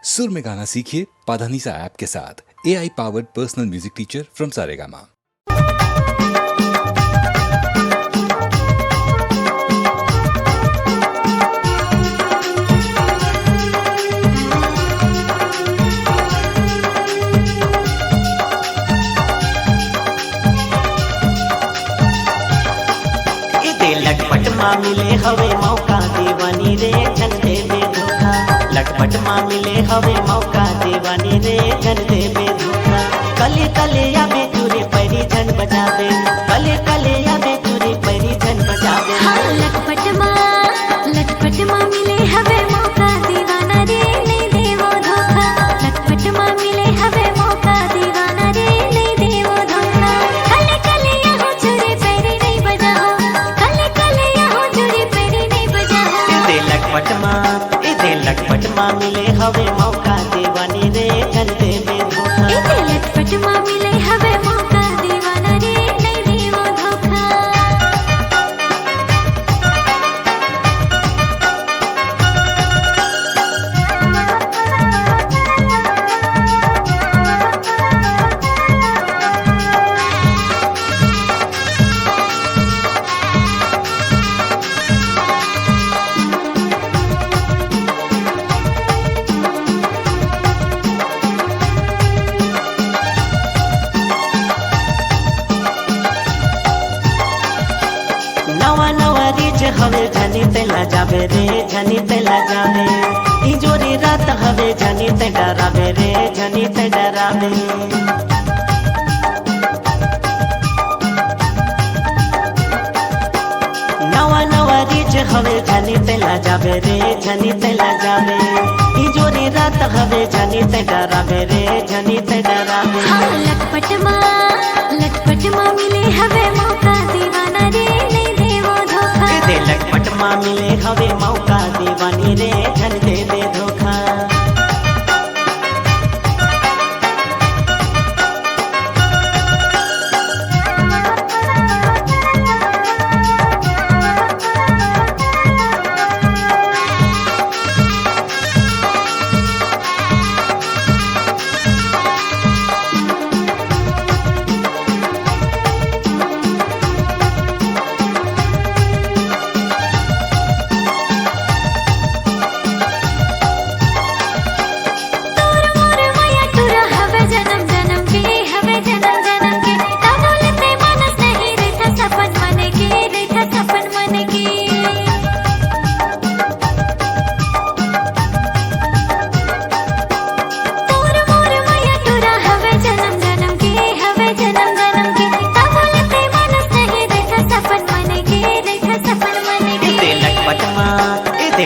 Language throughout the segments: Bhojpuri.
सुर में गाना सीखिए पाधानीसा ऐप के साथ। AI powered personal music teacher from Saregama. लटपट माँ मिले हवे मौका दीवानी रे जन देवे धोखा। लटपट माँ मिले हवे मौका दीवानी रे जन देवे धोखा। कले कले या बेचूरे पैरी जन बजा दे। कले कले या बेचूरे पैरी जन बजा दे। लटपट माँ मिले हवे मौका दीवाना रे नहीं देवो धोखा। लटपट माँ मिले हवे मौका दीवाना रे नहीं देवो धोखा। कले कले या हो चूरे पैरी नहीं बजाओ। लटपट माँ मिले हवे मौका दीवानी रे जन देवे धोखा। लटपट माँ मिले हवे मौका दीवाना रे नहीं देवो धोखा। हवे झनी तेला जावे रे झनी तेला जावे। इजोरी रात हवे झनी ते डरावे रे झनी ते डरावे। नवा नवा रीच हवे झनी तेला जावे रे झनी तेला जावे। इजोरी रात हवे झनी ते डरावे रे झनी ते डरावे। लटपट माँ मिले हवे मौका दीवाना रे नहीं देवो धोखा। लटपट माँ मिले हवे मौका दीवानी रे जन देवे धोखा।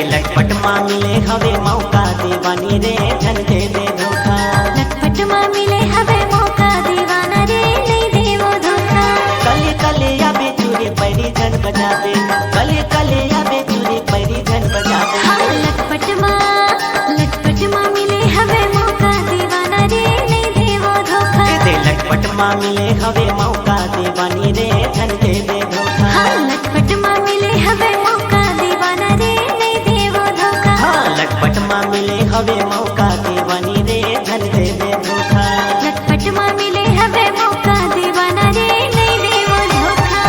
लटपट माँ मिले हवे मौका दीवानी रे जन देवे धोखा। लटपट माँ मिले हवे मौका दीवाना रे नहीं देवो धोखा। कले कले या बेचूरे पैरी जन बजा दे। कले कले या बेचूरे पैरी जन बजा दे। लटपट माँ मिले हवे मौका दीवाना रे नहीं देवो धोखा। लटपट माँ मिले हवे मौका दीवानी रे जन देवे धोखा। लटपट माँ मिले हवे मौका दीवाना रे नहीं देवो धोखा। लटपट माँ मिले हवे मौका दीवानी रे जन देवे धोखा। लटपट माँ मिले हवे मौका दीवाना रे नहीं देवो धोखा।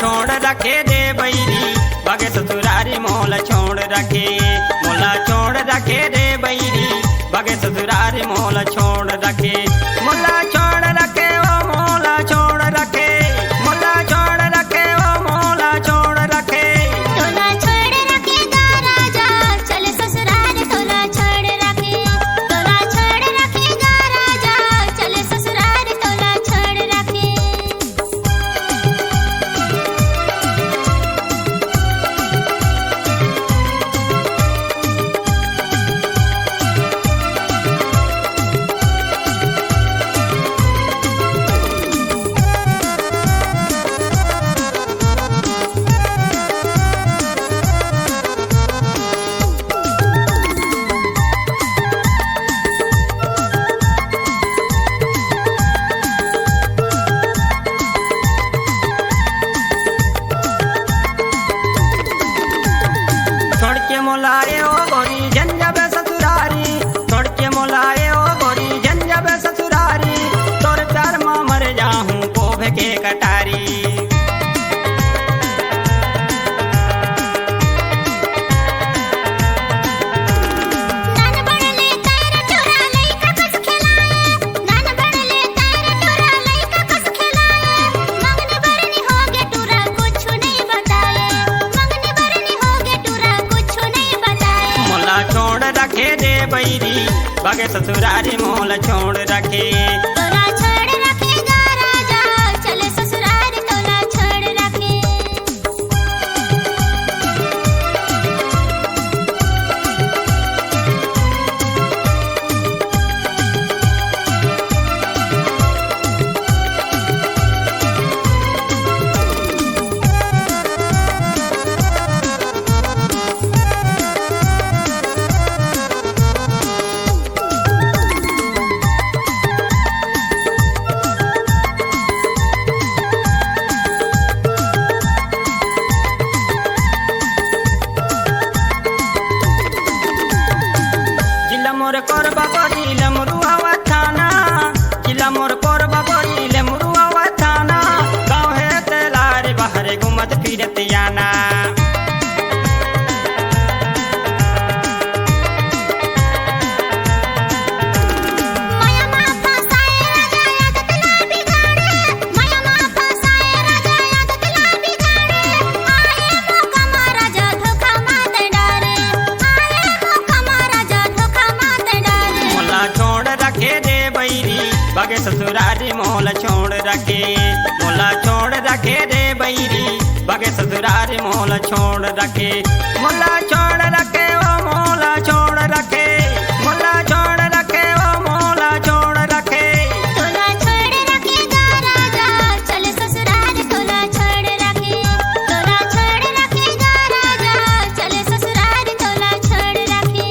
छोड़ रखे दे बैरी बगे ससुरारी मोला छोड़ रखे। मोला छोड़ रखे दे बैरी बगे ससुरारी मोला छोड़ रखे। मोला छोड़ रखे ओ मोला छोड़ रखे। मोला छोड़ रखे ओ मोला छोड़ रखे। तोला छोड़ रखे गा राजा चल ससुराल। तोला छोड़ रखे गा राजा चल ससुराल। तोला छोड़ रखे। बगे ससुरारी मोल छोड़ रखे। तोला छोड़ रखेगा राजा चले ससुराल तोला छोड़ रखे। जिला मोर कोरबा बजिले मुरुआवा थाना, जिला मोर कोरबा बजिले मुरुआवा थाना। गाँव है तेलारे बहरे घूमत फिरत आना। माया माँ फसाए राजा आदत ना बिगाड़े। माया माँ फसाए राजा आदत ना बिगाड़े। आए मौका माँ राजा धोखा मत डाले। आए मौका माँ राजा धोखा मत डाले। मोला छोड़ रखे रे बैरी बगे ससुरारी मोल छोड़ रखे। मोला छोड़ रखे रे बैरी बगे ससुरारी मोल छोड़ रखे। मोला छोड़ रखे ओ मोला छोड़ रखे। मोला छोड़ रखे ओ मोला छोड़ रखे। तोला छोड़ रखेगा राजा चले ससुराल तोला छोड़ रखे। तोला छोड़ रखेगा राजा चले ससुराल तोला छोड़ रखे।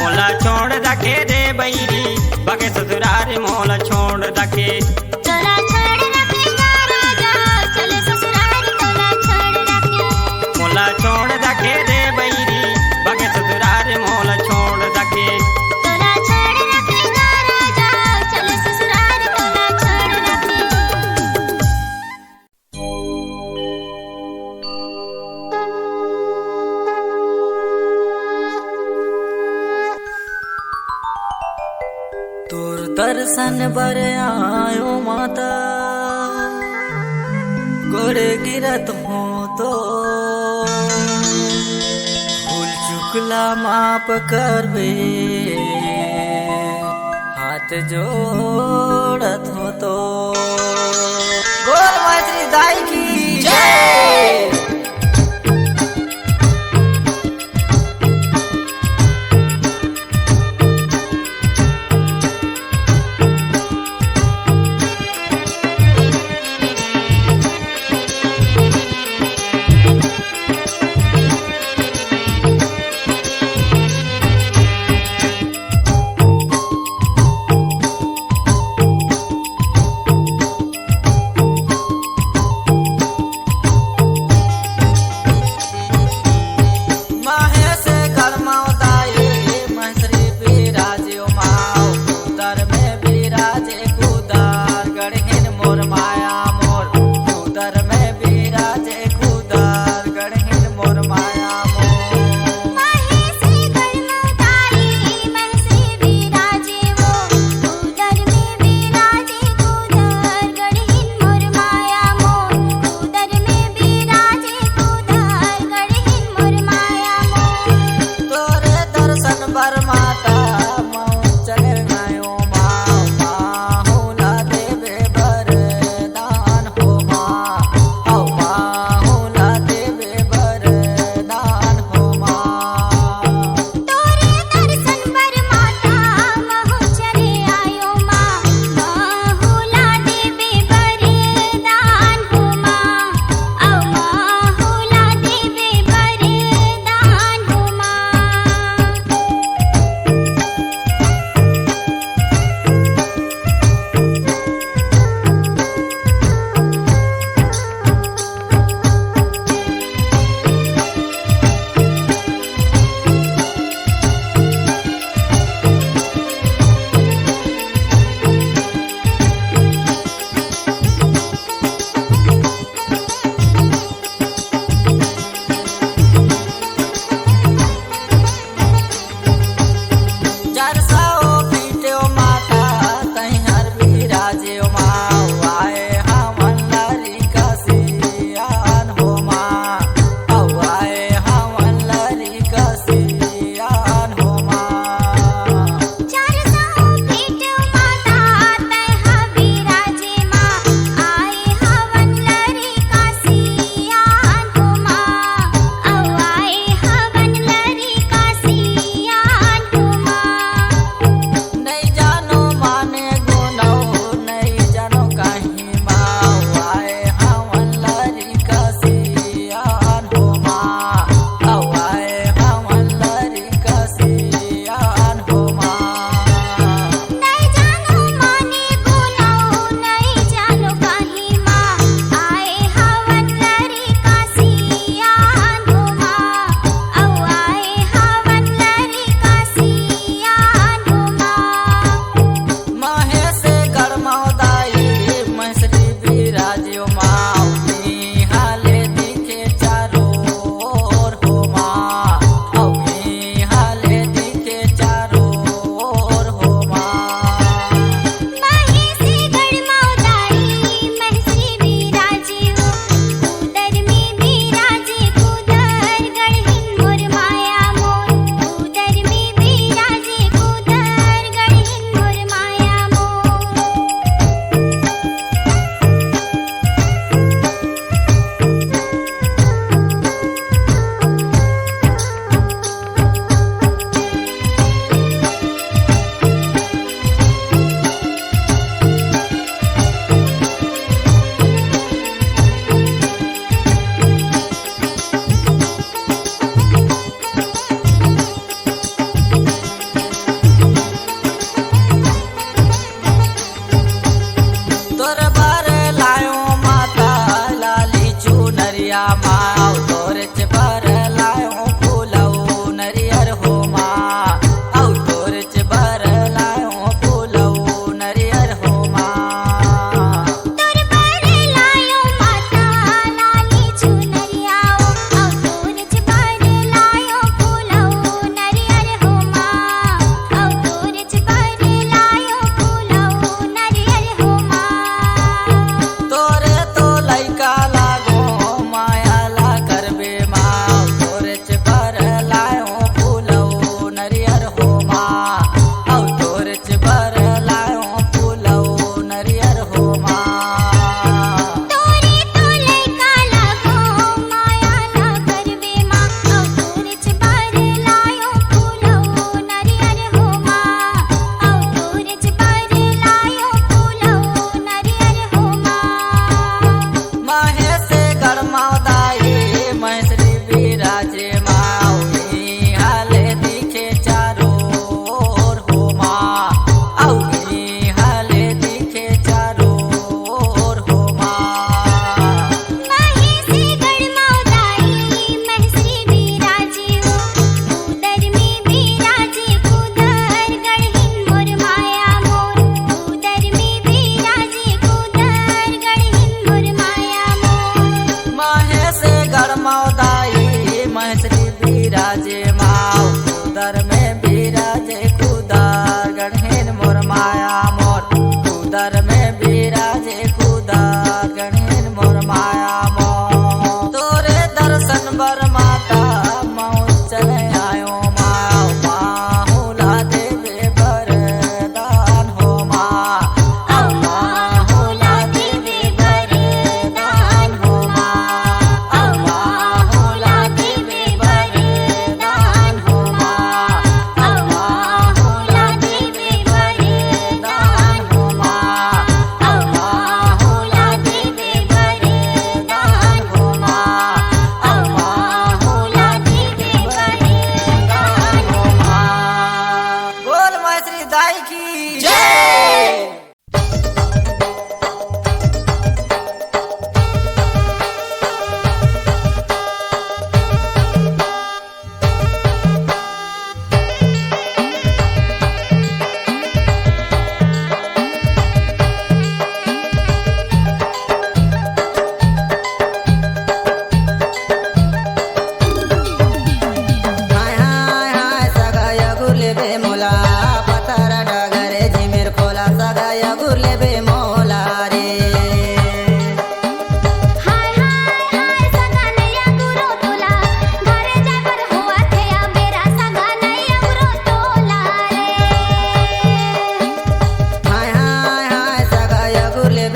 मोला छोड़ रखे रे बैरी बगे ससुरारी मोल छोड़ रखे। तोला छोड़ रखेगा राजा चले ससुराल तोला छोड़ रखे। मोला छोड़ रखे रे बैरी बगे ससुरारी मोल छोड़ रखे। तोला छोड़ रखेगा राजा चले ससुराल तोला छोड़ रखे। तोर दर्शन बर आयो माता गोड़े गिरत हो तो भूल चुकला माप करबे हाथ जोड़त हो तो बोल मातरी दाई की जय।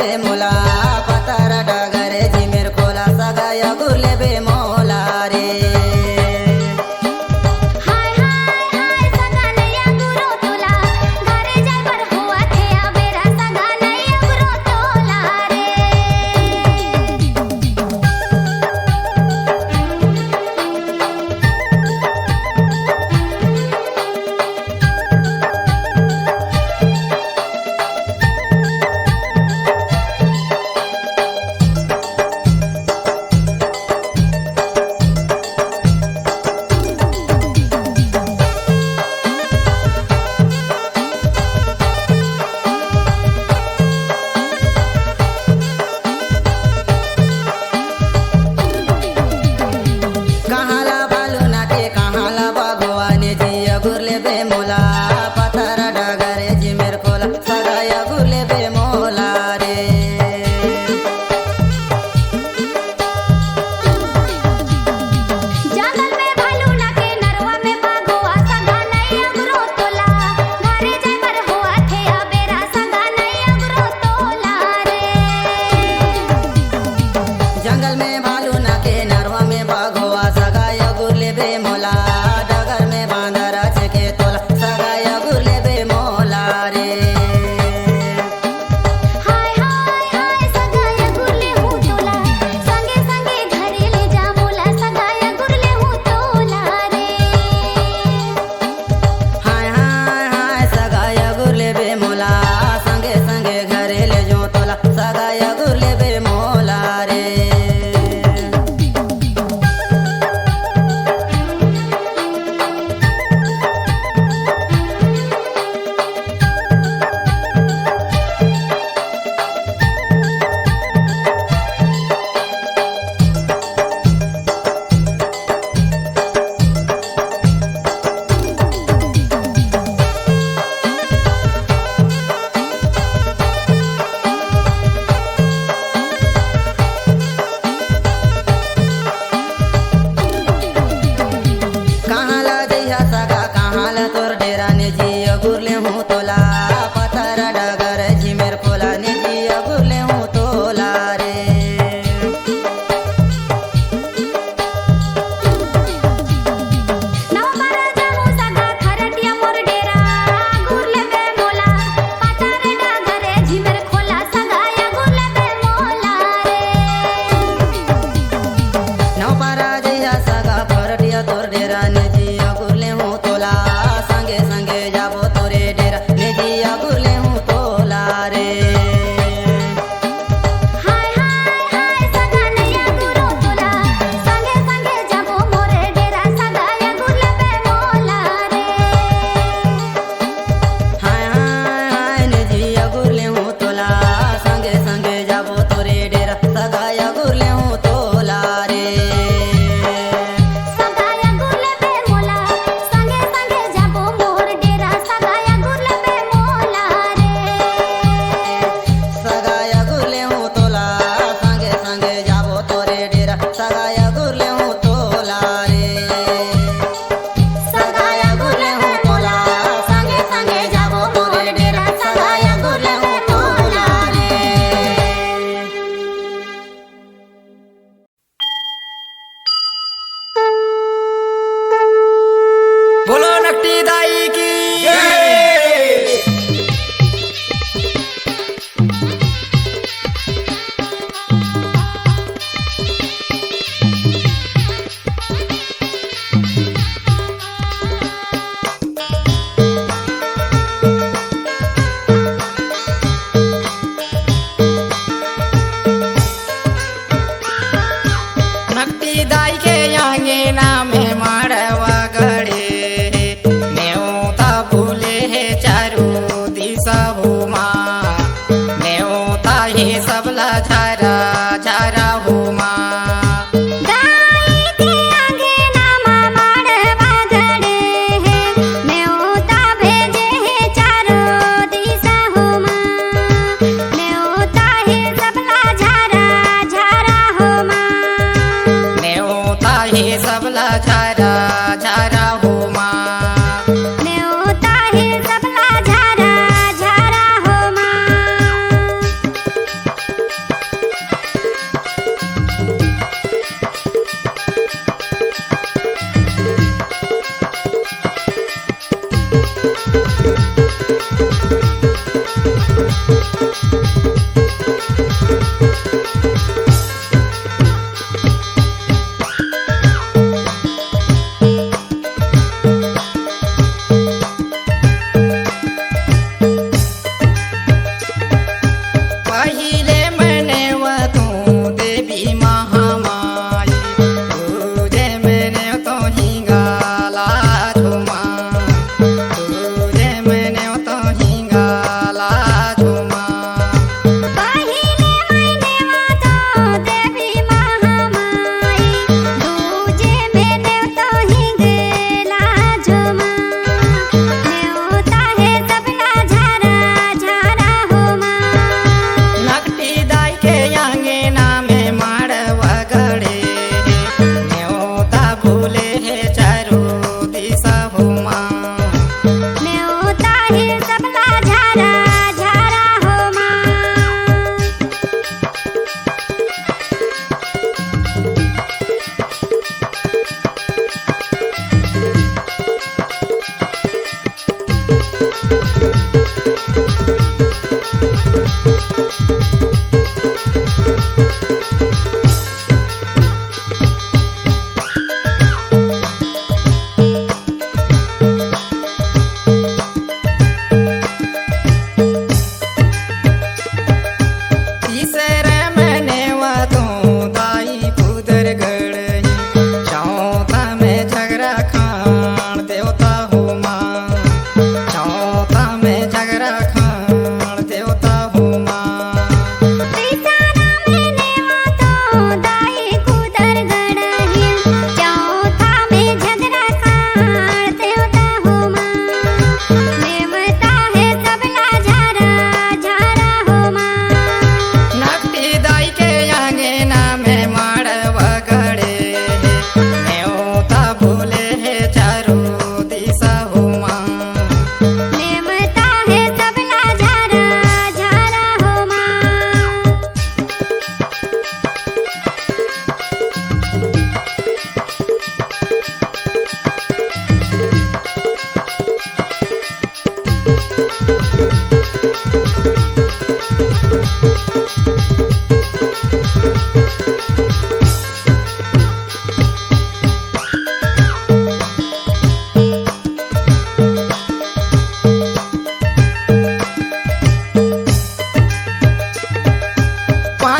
बे मोला पतर डगरे जिमेर खोला सगाय गुरले बे मोला रे हाय हाय हाय सगानैया गुरो तोला घरे जाय बर हुआ थे अबेरा सगानैया गुरो तोला रे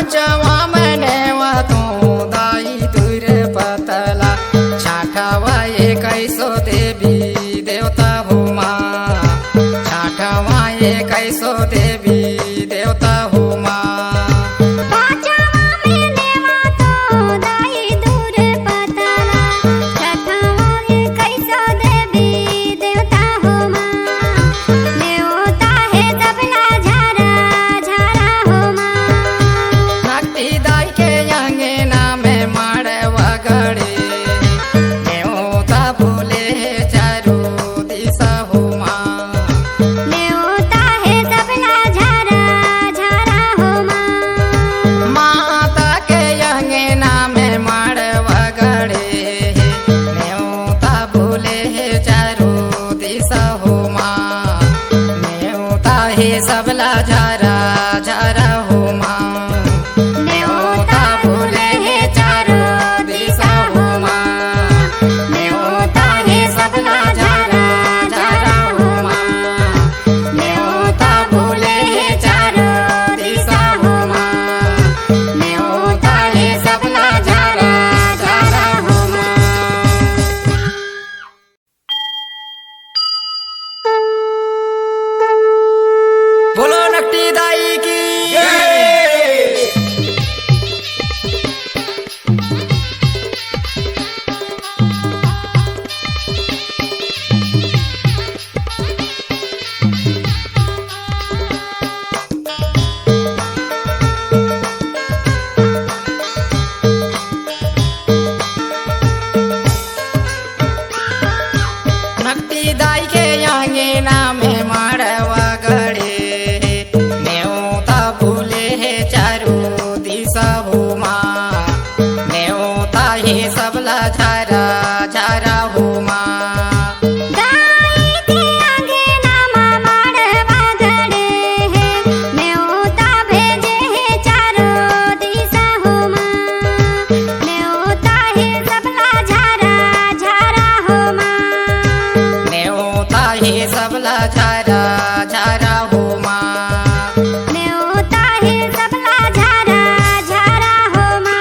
पांचवा मनेवा तू दाई दूर पतला छठवा ये कैसो देवी देवता हो माँ छठवा ये कैसो देवी देवता हो माँ पांचवा में देवा तो दाई दूर पतला छठवा ये कैसो देवी देवता हो माँ देवता है सबला झारा झारा हो माँ नक्ति दाई के अंगना में माड़वा गड़े देवता भूले चारू दिशा हो माँ देवता है सबला झारा झारा हो माँ माता के अंगना में माड़वा गड़े देवता भूले चारू दिशा हो माँ देवता है सबला झारा झारा हो माँ देवता भूले चारू दिशा हो माँ देवता है सबला झारा झारा हो माँ देवता भूले चारू दिशा हो माँ देवता है सबला झारा झारा हो माँ बोलो नकटी दाई की नकटी दाई के अंगना में माड़वा गड़े नेवता भूले है चारू दिशा हो माँ नेवता ही सबला झारा झारा हो माँ दाई के अंगना में माड़वा गड़े है नेवता भेजे है चारों दिशा हो माँ नेवता है सबला झारा झारा हो माँ नेवता ही सबला झारा झारा हो माँ नेवता है सबला झारा झारा हो माँ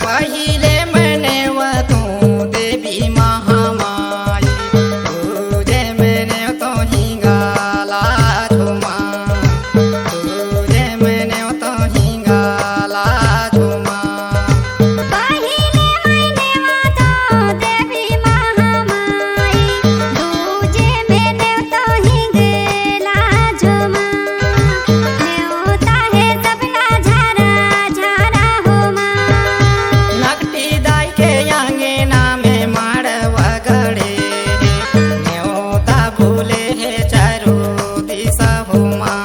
पहिले मनेवा तू देवी महामाई तुझे मैंने तो हिंगाला झुमा तुझे मैंने तो हिंगाला झुमा पहिले मैंने तो देवी महामाई दूजे मैंने तो हिंगला झुमा नेवता है सबला झारा झारा हो माँ नकटी दाई के अंगना में माड़वा गड़े नेवता भूले है चारू दिशा हो माँ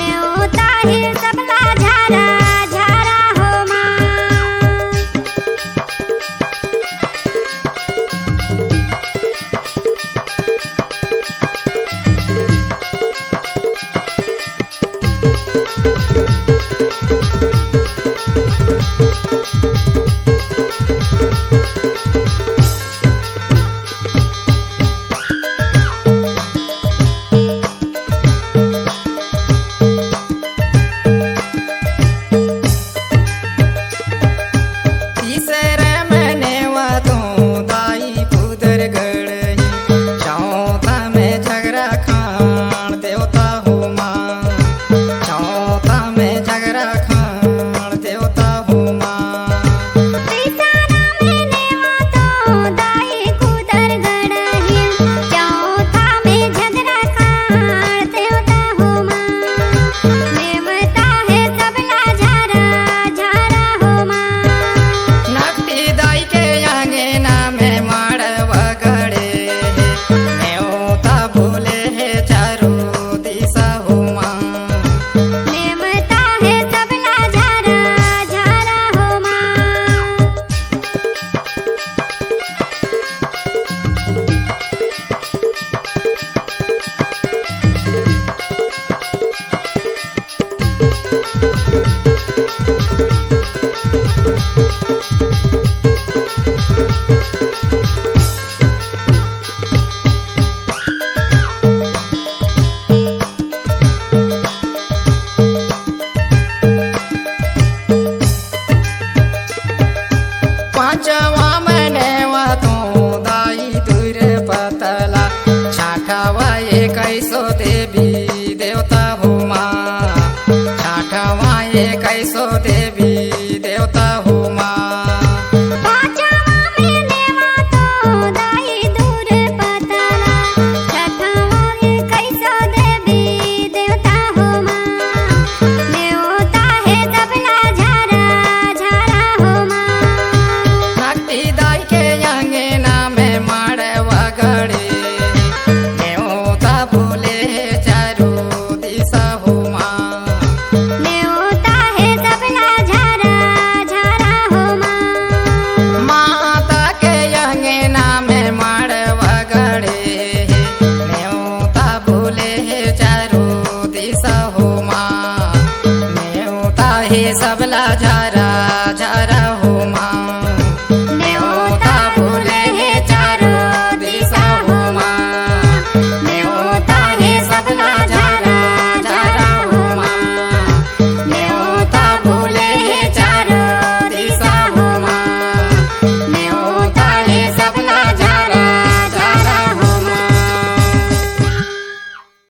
नेवता है सबला झारा झारा हो माँ तीसरे मनेवा तू दाई पुदर गड़ही चौथा में झगड़ा खान देवता हो माँ चौथा में मा छाठवाए कैसो दे